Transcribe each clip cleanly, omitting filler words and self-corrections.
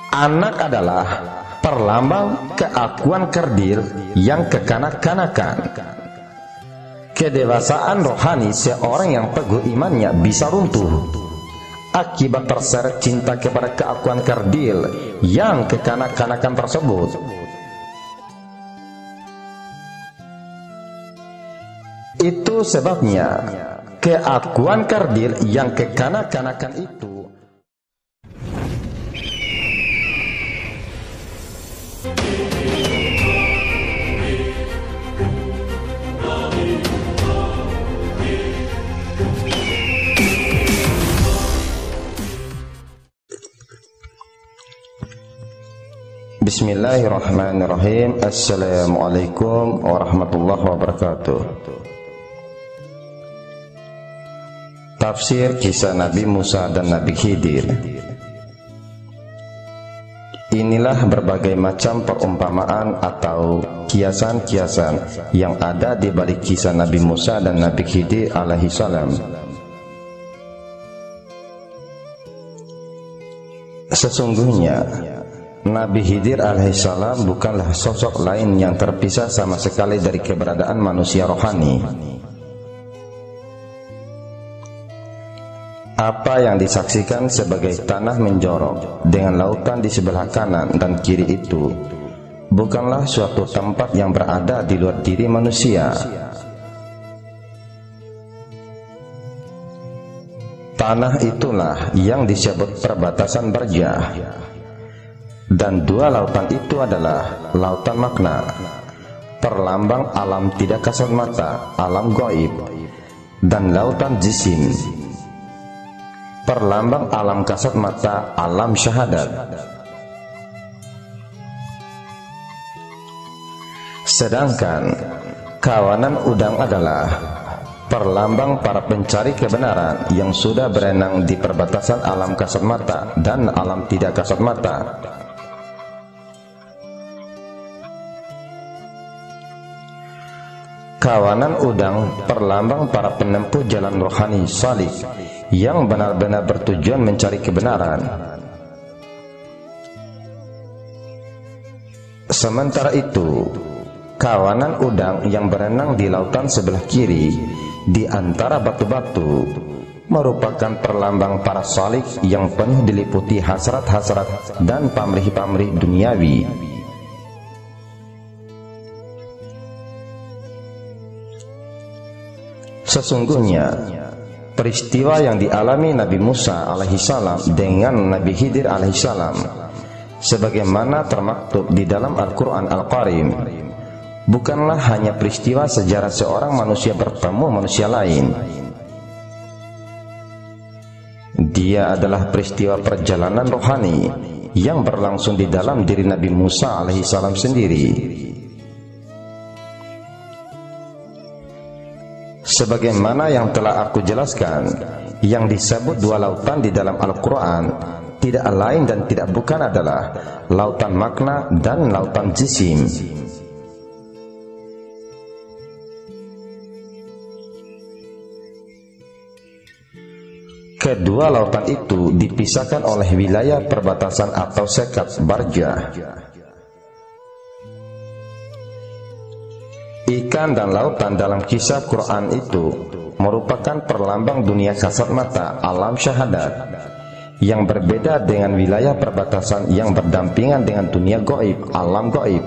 Anak adalah perlambang keakuan kerdil yang kekanak-kanakan. Kedewasaan rohani seorang yang teguh imannya bisa runtuh akibat terseret cinta kepada keakuan kerdil yang kekanak-kanakan tersebut. Itu sebabnya keakuan kerdil yang kekanak-kanakan itu Bismillahirrahmanirrahim. Assalamualaikum warahmatullahi wabarakatuh. Tafsir kisah Nabi Musa dan Nabi Khidir. Inilah berbagai macam perumpamaan atau kiasan-kiasan yang ada di balik kisah Nabi Musa dan Nabi Khidir alaihi salam. Sesungguhnya Nabi Khidir alaihissalam bukanlah sosok lain yang terpisah sama sekali dari keberadaan manusia rohani. Apa yang disaksikan sebagai tanah menjorok dengan lautan di sebelah kanan dan kiri itu bukanlah suatu tempat yang berada di luar diri manusia. Tanah itulah yang disebut perbatasan barjah. Dan dua lautan itu adalah lautan makna, perlambang alam tidak kasat mata, alam gaib, dan lautan jisim, perlambang alam kasat mata, alam syahadat. Sedangkan kawanan udang adalah perlambang para pencari kebenaran yang sudah berenang di perbatasan alam kasat mata dan alam tidak kasat mata. Kawanan udang perlambang para penempuh jalan rohani salih yang benar-benar bertujuan mencari kebenaran. Sementara itu, kawanan udang yang berenang di lautan sebelah kiri di antara batu-batu merupakan perlambang para salih yang penuh diliputi hasrat-hasrat dan pamrih-pamrih duniawi. Sesungguhnya peristiwa yang dialami Nabi Musa alaihissalam dengan Nabi Khidir alaihissalam sebagaimana termaktub di dalam Al-Quran Al-Karim bukanlah hanya peristiwa sejarah seorang manusia bertemu manusia lain. Dia adalah peristiwa perjalanan rohani yang berlangsung di dalam diri Nabi Musa alaihissalam sendiri. Sebagaimana yang telah aku jelaskan, yang disebut dua lautan di dalam Al-Quran tidak lain dan tidak bukan adalah lautan makna dan lautan jisim. Kedua lautan itu dipisahkan oleh wilayah perbatasan atau sekat barjah. Ikan dan lautan dalam kisah Quran itu merupakan perlambang dunia kasat mata, alam syahadat, yang berbeda dengan wilayah perbatasan yang berdampingan dengan dunia gaib, alam gaib.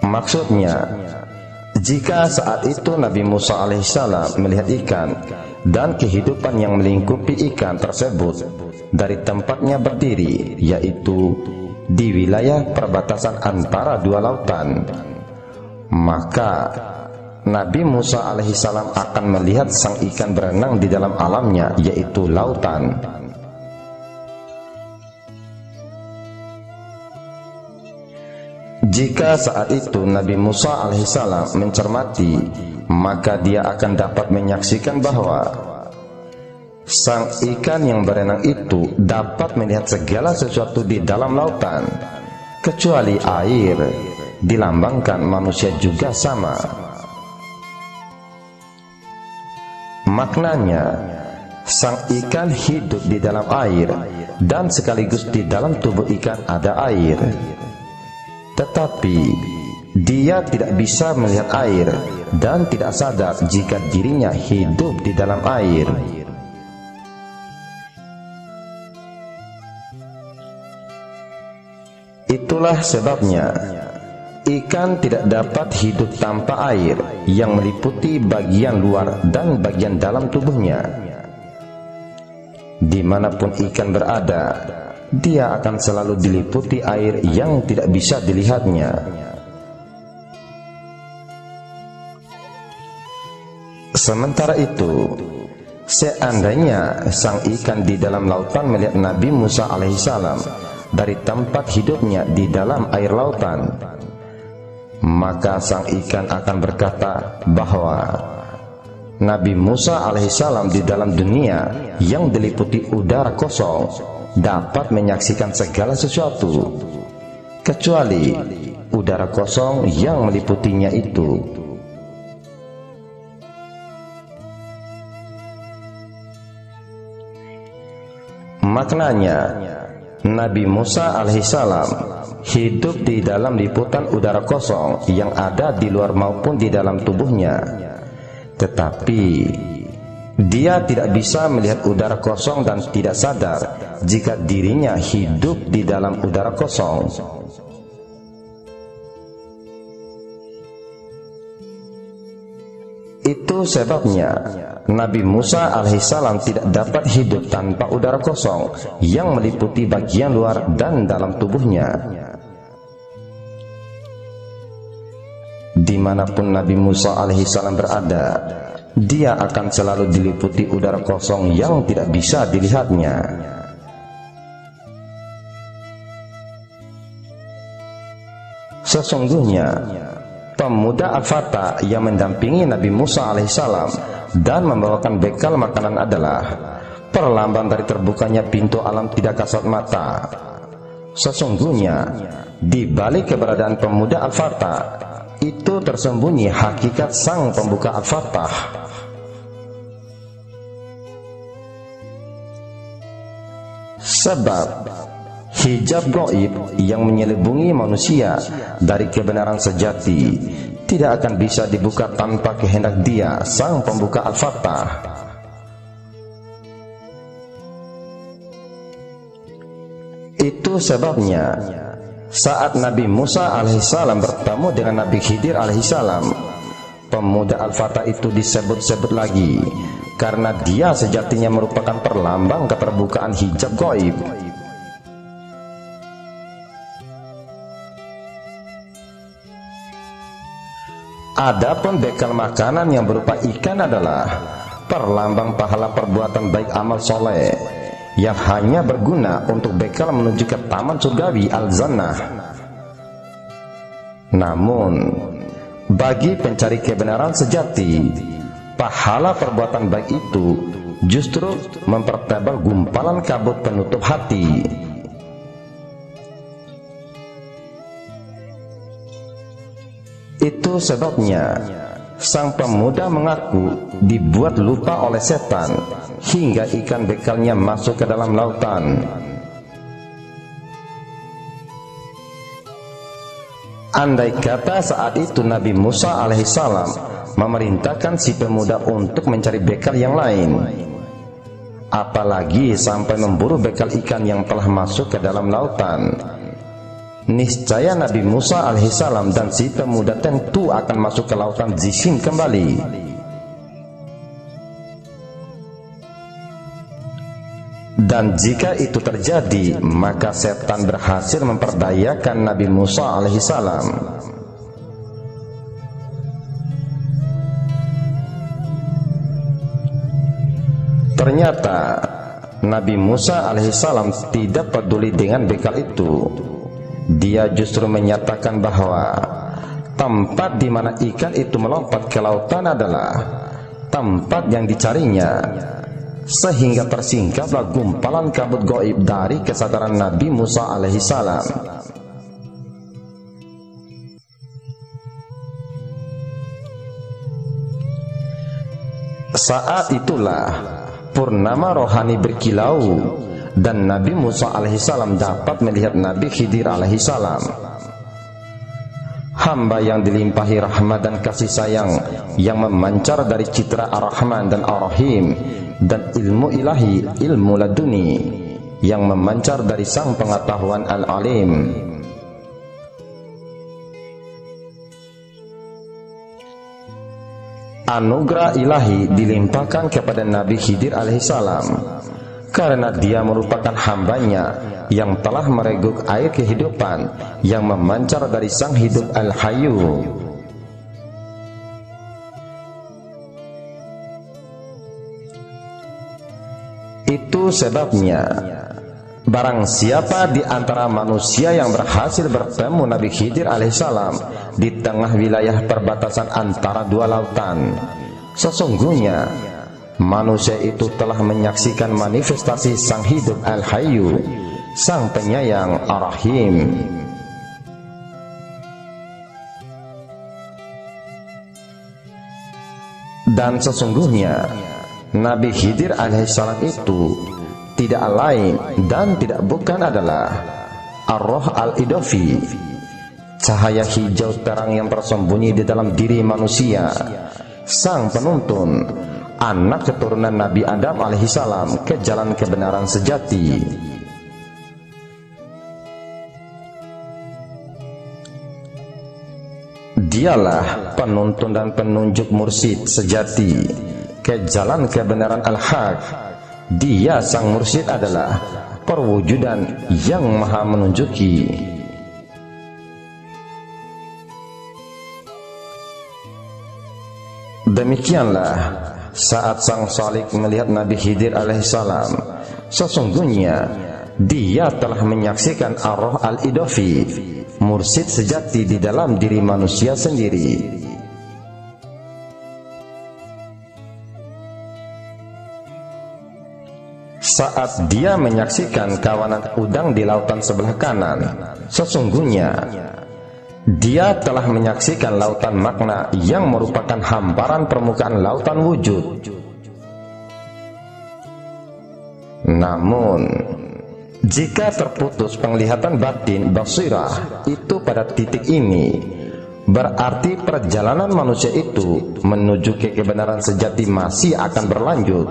Maksudnya, jika saat itu Nabi Musa alaihissalam melihat ikan dan kehidupan yang melingkupi ikan tersebut dari tempatnya berdiri, yaitu di wilayah perbatasan antara dua lautan, maka Nabi Musa alaihissalam akan melihat sang ikan berenang di dalam alamnya, yaitu lautan. Jika saat itu Nabi Musa alaihissalam mencermati, maka dia akan dapat menyaksikan bahwa sang ikan yang berenang itu dapat melihat segala sesuatu di dalam lautan, kecuali air. Dilambangkan manusia juga sama. Maknanya, sang ikan hidup di dalam air dan sekaligus di dalam tubuh ikan ada air. Tetapi dia tidak bisa melihat air dan tidak sadar jika dirinya hidup di dalam air. Itulah sebabnya ikan tidak dapat hidup tanpa air yang meliputi bagian luar dan bagian dalam tubuhnya. Dimanapun ikan berada, dia akan selalu diliputi air yang tidak bisa dilihatnya. Sementara itu, seandainya sang ikan di dalam lautan melihat Nabi Musa alaihissalam dari tempat hidupnya di dalam air lautan, maka sang ikan akan berkata bahwa Nabi Musa alaihissalam di dalam dunia yang diliputi udara kosong dapat menyaksikan segala sesuatu, kecuali udara kosong yang meliputinya itu. Maknanya, Nabi Musa alaihissalam hidup di dalam liputan udara kosong yang ada di luar maupun di dalam tubuhnya. Tetapi dia tidak bisa melihat udara kosong dan tidak sadar jika dirinya hidup di dalam udara kosong. Itu sebabnya Nabi Musa alaihissalam tidak dapat hidup tanpa udara kosong yang meliputi bagian luar dan dalam tubuhnya. Dimanapun Nabi Musa alaihissalam berada, dia akan selalu diliputi udara kosong yang tidak bisa dilihatnya. Sesungguhnya pemuda Al-Fatah yang mendampingi Nabi Musa alaihissalam dan membawakan bekal makanan adalah perlambang dari terbukanya pintu alam tidak kasat mata. Sesungguhnya di balik keberadaan pemuda Al-Fatah itu tersembunyi hakikat sang pembuka Al-Fatah. Sebab hijab gaib yang menyelubungi manusia dari kebenaran sejati tidak akan bisa dibuka tanpa kehendak Dia, sang pembuka Al-Fatah. Itu sebabnya saat Nabi Musa alaihissalam bertemu dengan Nabi Khidir alaihissalam, pemuda Al-Fatah itu disebut-sebut lagi karena dia sejatinya merupakan perlambang keterbukaan hijab gaib. Adapun bekal makanan yang berupa ikan adalah perlambang pahala perbuatan baik amal soleh yang hanya berguna untuk bekal menuju ke taman surgawi Al-Jannah. Namun bagi pencari kebenaran sejati, pahala perbuatan baik itu justru mempertebal gumpalan kabut penutup hati. Itu sebabnya sang pemuda mengaku dibuat lupa oleh setan hingga ikan bekalnya masuk ke dalam lautan. Andai kata saat itu Nabi Musa alaihissalam memerintahkan si pemuda untuk mencari bekal yang lain, apalagi sampai memburu bekal ikan yang telah masuk ke dalam lautan, niscaya Nabi Musa alaihissalam dan si pemuda tentu akan masuk ke lautan Jishin kembali. Dan jika itu terjadi, maka setan berhasil memperdayakan Nabi Musa alaihissalam. Ternyata Nabi Musa alaihissalam tidak peduli dengan bekal itu. Dia justru menyatakan bahwa tempat di mana ikan itu melompat ke lautan adalah tempat yang dicarinya, sehingga tersingkaplah gumpalan kabut gaib dari kesadaran Nabi Musa alaihissalam. Saat itulah purnama rohani berkilau, dan Nabi Musa alaihissalam dapat melihat Nabi Khidir alaihissalam, hamba yang dilimpahi rahmat dan kasih sayang yang memancar dari citra Ar-Rahman dan Ar-Rahim, dan ilmu ilahi, ilmu laduni yang memancar dari sang pengetahuan Al-Alim. Anugerah ilahi dilimpahkan kepada Nabi Khidir alaihissalam karena dia merupakan hambanya yang telah mereguk air kehidupan yang memancar dari sang hidup Al-Hayyu. Itu sebabnya barang siapa di antara manusia yang berhasil bertemu Nabi Khidir alaihissalam di tengah wilayah perbatasan antara dua lautan, sesungguhnya manusia itu telah menyaksikan manifestasi sang hidup Al-Hayyu, sang penyayang Ar-Rahim. Dan sesungguhnya Nabi Khidir alaihissalam itu tidak lain dan tidak bukan adalah Ar-Roh Al-Idofi, cahaya hijau terang yang tersembunyi di dalam diri manusia, sang penuntun, anak keturunan Nabi Adam alaihissalam ke jalan kebenaran sejati. Dialah penuntun dan penunjuk mursyid sejati ke jalan kebenaran al-haq. Dia sang mursyid adalah perwujudan yang maha menunjuki. Demikianlah saat sang Salik melihat Nabi Khidir alaihissalam, sesungguhnya dia telah menyaksikan Ar-Roh Al-Idofi, mursyid sejati di dalam diri manusia sendiri. Saat dia menyaksikan kawanan udang di lautan sebelah kanan, sesungguhnya dia telah menyaksikan lautan makna yang merupakan hamparan permukaan lautan wujud. Namun, jika terputus penglihatan batin basirah itu pada titik ini, berarti perjalanan manusia itu menuju ke kebenaran sejati masih akan berlanjut.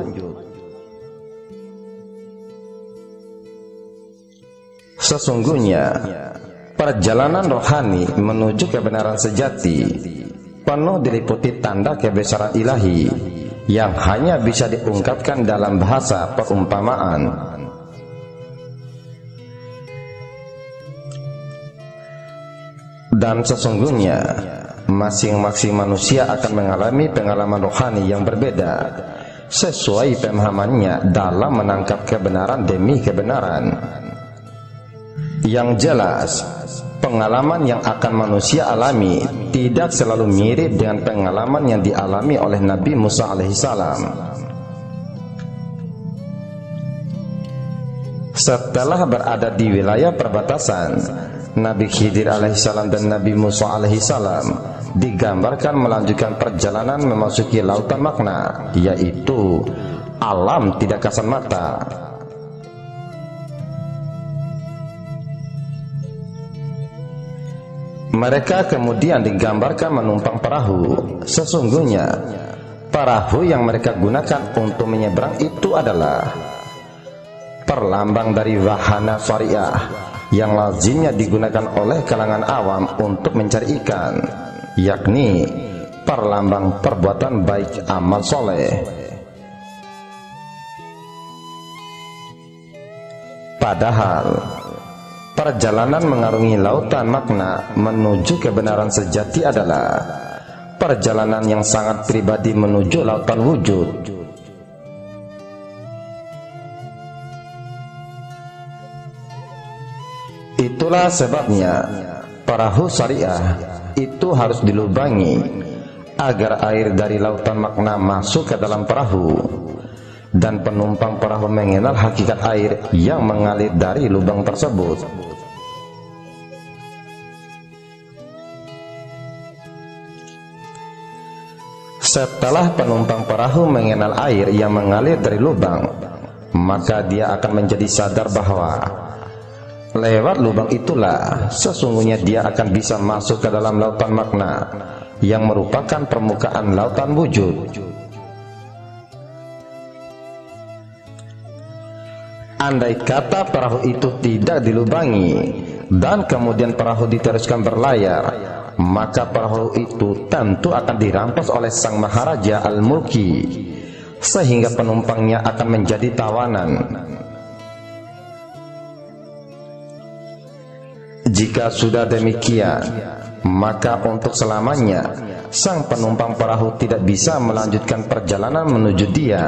Sesungguhnya perjalanan rohani menuju kebenaran sejati penuh diliputi tanda kebesaran ilahi yang hanya bisa diungkapkan dalam bahasa perumpamaan. Dan sesungguhnya masing-masing manusia akan mengalami pengalaman rohani yang berbeda sesuai pemahamannya dalam menangkap kebenaran demi kebenaran. Yang jelas, pengalaman yang akan manusia alami tidak selalu mirip dengan pengalaman yang dialami oleh Nabi Musa alaihissalam. Setelah berada di wilayah perbatasan, Nabi Khidir alaihissalam dan Nabi Musa alaihissalam digambarkan melanjutkan perjalanan memasuki lautan makna, yaitu alam tidak kasat mata. Mereka kemudian digambarkan menumpang perahu. Sesungguhnya perahu yang mereka gunakan untuk menyeberang itu adalah perlambang dari wahana syariah yang lazimnya digunakan oleh kalangan awam untuk mencari ikan, yakni perlambang perbuatan baik amal soleh. Padahal perjalanan mengarungi lautan makna menuju kebenaran sejati adalah perjalanan yang sangat pribadi menuju lautan wujud. Itulah sebabnya perahu syariah itu harus dilubangi agar air dari lautan makna masuk ke dalam perahu, dan penumpang perahu mengenal hakikat air yang mengalir dari lubang tersebut. Setelah penumpang perahu mengenal air yang mengalir dari lubang, maka dia akan menjadi sadar bahwa lewat lubang itulah sesungguhnya dia akan bisa masuk ke dalam lautan makna yang merupakan permukaan lautan wujud. Andai kata perahu itu tidak dilubangi dan kemudian perahu diteruskan berlayar, maka perahu itu tentu akan dirampas oleh Sang Maharaja Al-Mulki, sehingga penumpangnya akan menjadi tawanan. Jika sudah demikian, maka untuk selamanya sang penumpang perahu tidak bisa melanjutkan perjalanan menuju Dia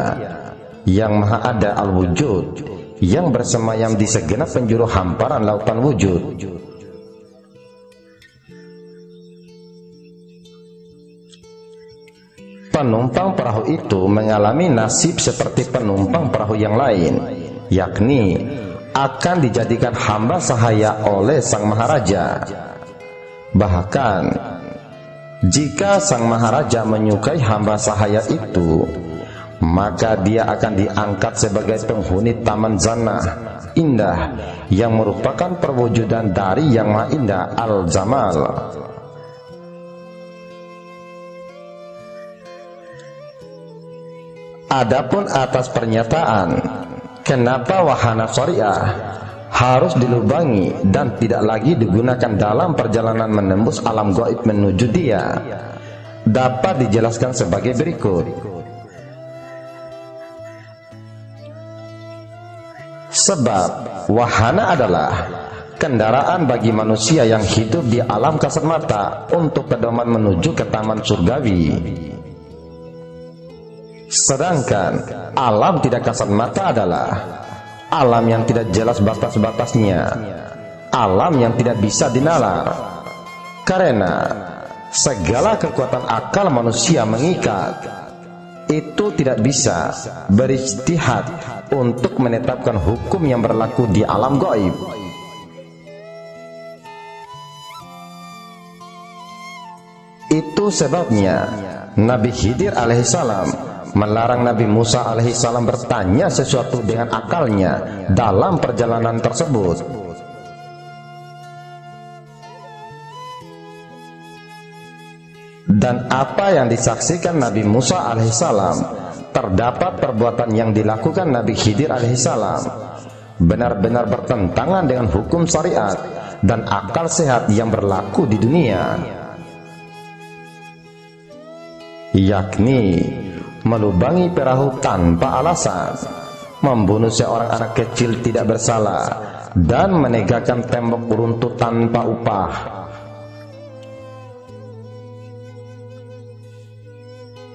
yang Maha Ada Al-Wujud, yang bersemayam di segenap penjuru hamparan lautan wujud. Penumpang perahu itu mengalami nasib seperti penumpang perahu yang lain, yakni akan dijadikan hamba sahaya oleh Sang Maharaja. Bahkan jika Sang Maharaja menyukai hamba sahaya itu, maka dia akan diangkat sebagai penghuni Taman Zannah indah yang merupakan perwujudan dari Yang Maha Indah Al-Jamal. Adapun atas pernyataan kenapa wahana syariah harus dilubangi dan tidak lagi digunakan dalam perjalanan menembus alam gaib menuju Dia, dapat dijelaskan sebagai berikut. Sebab wahana adalah kendaraan bagi manusia yang hidup di alam kasat mata untuk pedoman menuju ke taman surgawi. Sedangkan alam tidak kasat mata adalah alam yang tidak jelas batas-batasnya, alam yang tidak bisa dinalar, karena segala kekuatan akal manusia mengikat, itu tidak bisa berijtihad untuk menetapkan hukum yang berlaku di alam gaib. Itu sebabnya Nabi Khidir alaihissalam melarang Nabi Musa alaihissalam bertanya sesuatu dengan akalnya dalam perjalanan tersebut. Dan apa yang disaksikan Nabi Musa alaihissalam, terdapat perbuatan yang dilakukan Nabi Khidir alaihissalam benar-benar bertentangan dengan hukum syariat dan akal sehat yang berlaku di dunia, yakni melubangi perahu tanpa alasan, membunuh seorang anak kecil tidak bersalah, dan menegakkan tembok runtuh tanpa upah.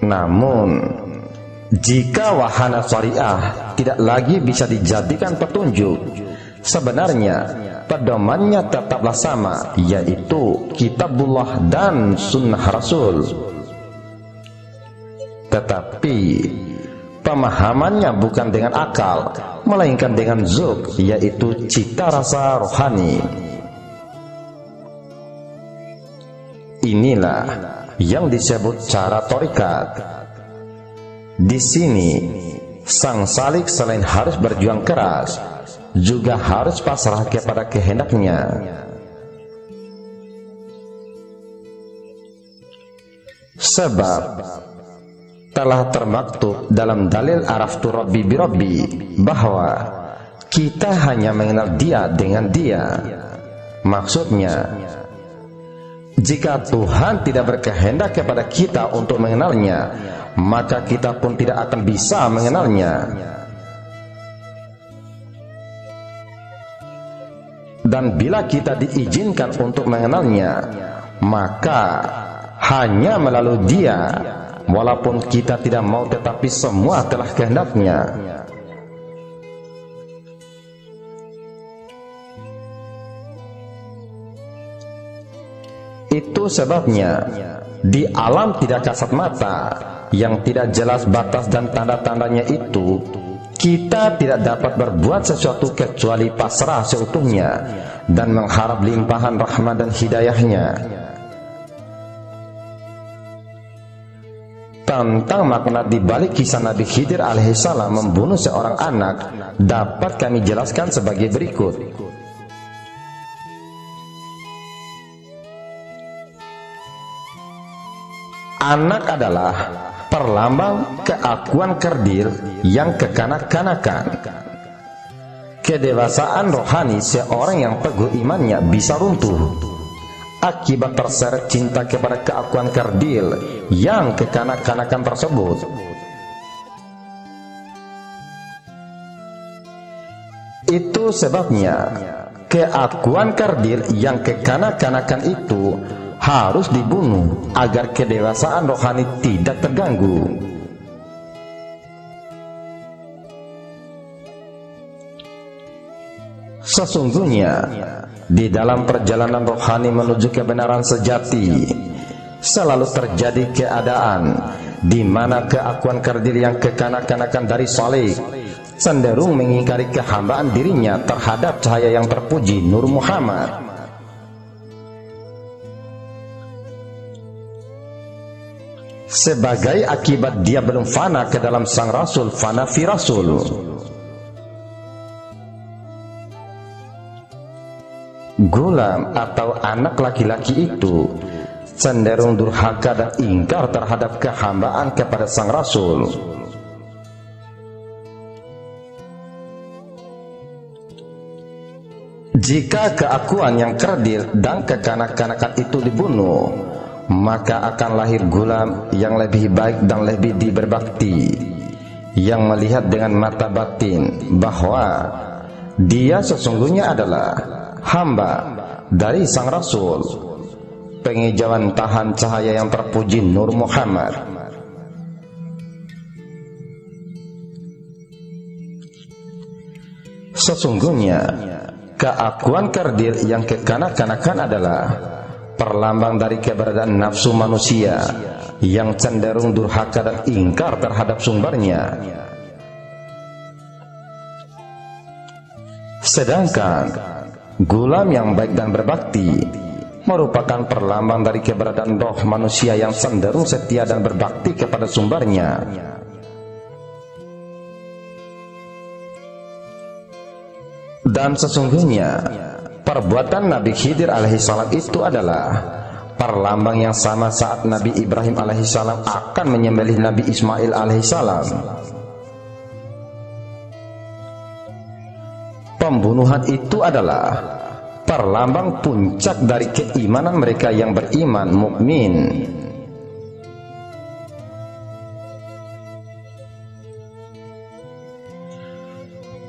Namun jika wahana syariah tidak lagi bisa dijadikan petunjuk, sebenarnya pedomannya tetaplah sama, yaitu Kitabullah dan Sunnah Rasul. Tetapi pemahamannya bukan dengan akal, melainkan dengan zuk, yaitu cita rasa rohani. Inilah yang disebut cara thariqat. Di sini sang salik selain harus berjuang keras, juga harus pasrah kepada kehendaknya. Sebab telah termaktub dalam dalil Araftu Rabbi bi Rabbi bahwa kita hanya mengenal Dia dengan Dia. Maksudnya, jika Tuhan tidak berkehendak kepada kita untuk mengenalnya, maka kita pun tidak akan bisa mengenalnya. Dan bila kita diizinkan untuk mengenalnya, maka hanya melalui Dia, walaupun kita tidak mau, tetapi semua telah kehendaknya. Itu sebabnya di alam tidak kasat mata yang tidak jelas batas dan tanda-tandanya itu, kita tidak dapat berbuat sesuatu kecuali pasrah seutuhnya dan mengharap limpahan rahmat dan hidayahnya. tentang makna di balik kisah Nabi Khidir alaihissalam membunuh seorang anak dapat kami jelaskan sebagai berikut. Anak adalah perlambang keakuan kerdil yang kekanak-kanakan. Kedewasaan rohani seorang yang teguh imannya bisa runtuh akibat terseret cinta kepada keakuan kerdil yang kekanak-kanakan tersebut. Itu sebabnya keakuan kerdil yang kekanak-kanakan itu harus dibunuh agar kedewasaan rohani tidak terganggu. Sesungguhnya di dalam perjalanan rohani menuju kebenaran sejati selalu terjadi keadaan di mana keakuan kerdil yang kekanak-kanakan dari saleh cenderung mengingkari kehambaan dirinya terhadap cahaya yang terpuji Nur Muhammad. Sebagai akibat dia belum fana ke dalam sang Rasul, fana fi Rasul. Gulam atau anak laki-laki itu cenderung durhaka dan ingkar terhadap kehambaan kepada sang Rasul. Jika keakuan yang kerdil dan kekanak-kanakan itu dibunuh, maka akan lahir gulam yang lebih baik dan lebih berbakti, yang melihat dengan mata batin bahwa dia sesungguhnya adalah hamba dari sang Rasul, pengejauhan tahan cahaya yang terpuji Nur Muhammad. Sesungguhnya keakuan kerdil yang kekanak-kanakan adalah perlambang dari keberadaan nafsu manusia yang cenderung durhaka dan ingkar terhadap sumbernya. Sedangkan gulam yang baik dan berbakti merupakan perlambang dari keberadaan roh manusia yang cenderung setia dan berbakti kepada sumbernya. Dan sesungguhnya perbuatan Nabi Khidir alaihissalam itu adalah perlambang yang sama saat Nabi Ibrahim alaihissalam akan menyembelih Nabi Ismail alaihissalam. Pembunuhan itu adalah perlambang puncak dari keimanan mereka yang beriman mukmin.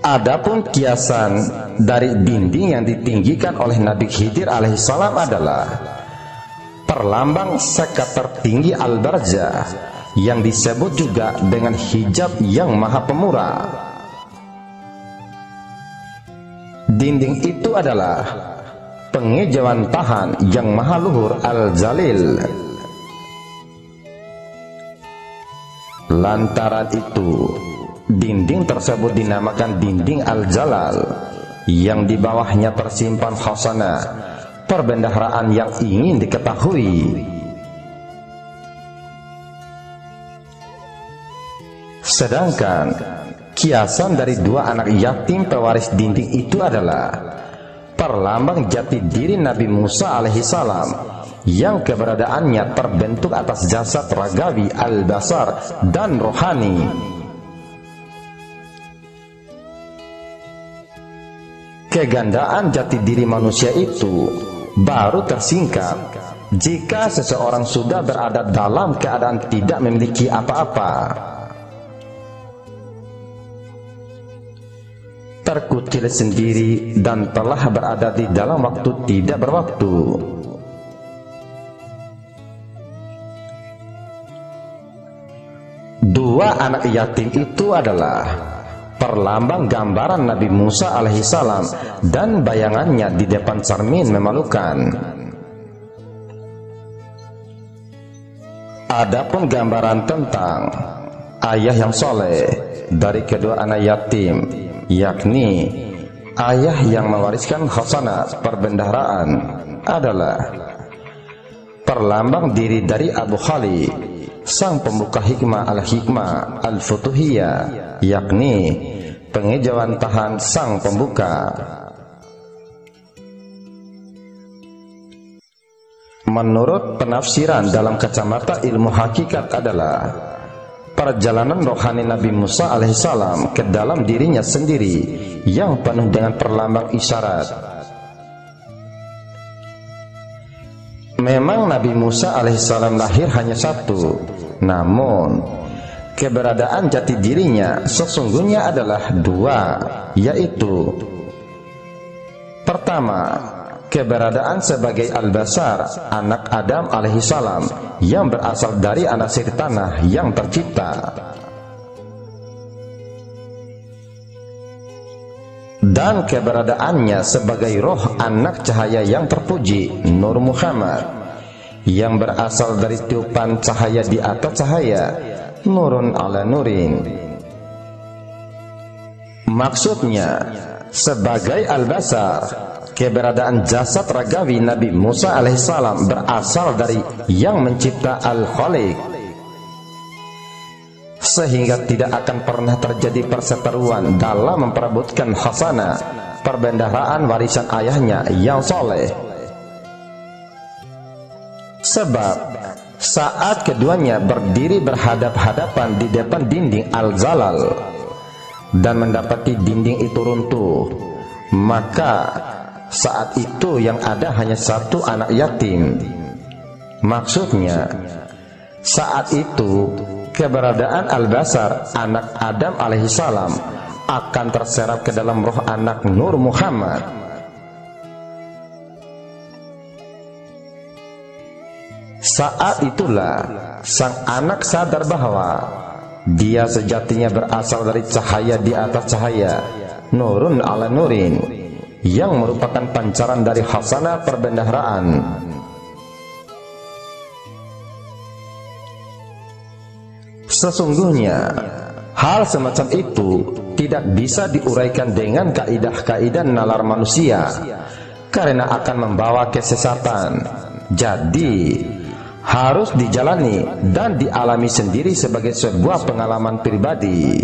Adapun kiasan dari dinding yang ditinggikan oleh Nabi Khidir alaihissalam adalah perlambang sekat tertinggi Al-Barzah yang disebut juga dengan hijab yang maha pemurah. Dinding itu adalah pengejauhan tahan yang maha luhur Al-Jalil. Lantaran itu dinding tersebut dinamakan dinding Al-Jalal, yang di bawahnya tersimpan khasanah perbendaharaan yang ingin diketahui. Sedangkan kiasan dari dua anak yatim pewaris dinding itu adalah perlambang jati diri Nabi Musa alaihissalam yang keberadaannya terbentuk atas jasad ragawi al-basar dan rohani. Kegandaan jati diri manusia itu baru tersingkap jika seseorang sudah berada dalam keadaan tidak memiliki apa-apa, terkucil sendiri dan telah berada di dalam waktu tidak berwaktu. Dua anak yatim itu adalah perlambang gambaran Nabi Musa alaihissalam dan bayangannya di depan cermin memalukan. Adapun gambaran tentang ayah yang soleh dari kedua anak yatim, yakni ayah yang mewariskan khasanah perbendaharaan, adalah perlambang diri dari Abu Khalid, sang pembuka hikmah al-hikmah al-futuhiyah, yakni pengejawantahan sang pembuka. Menurut penafsiran dalam kacamata ilmu hakikat adalah perjalanan rohani Nabi Musa alaihissalam ke dalam dirinya sendiri yang penuh dengan perlambang isyarat. Memang Nabi Musa alaihissalam lahir hanya satu, namun keberadaan jati dirinya sesungguhnya adalah dua, yaitu pertama, keberadaan sebagai Al-Basar, anak Adam alaihissalam yang berasal dari anasir tanah yang tercipta, dan keberadaannya sebagai roh anak cahaya yang terpuji, Nur Muhammad, yang berasal dari tiupan cahaya di atas cahaya, nurun ala nurin. Maksudnya, sebagai Al-Basar, keberadaan jasad ragawi Nabi Musa alaihissalam berasal dari yang mencipta Al-Khaliq, sehingga tidak akan pernah terjadi perseteruan dalam memperebutkan khasanah perbendaharaan warisan ayahnya yang soleh. Sebab saat keduanya berdiri berhadap-hadapan di depan dinding Al-Zalal dan mendapati dinding itu runtuh, maka saat itu yang ada hanya satu anak yatim. Maksudnya, saat itu keberadaan Al-Basar, anak Adam alaihissalam, akan terserap ke dalam roh anak Nur Muhammad. Saat itulah sang anak sadar bahwa dia sejatinya berasal dari cahaya di atas cahaya, nurun ala nurin, yang merupakan pancaran dari khasanah perbendaharaan. Sesungguhnya hal semacam itu tidak bisa diuraikan dengan kaidah-kaidah nalar manusia, karena akan membawa kesesatan. Jadi harus dijalani dan dialami sendiri sebagai sebuah pengalaman pribadi.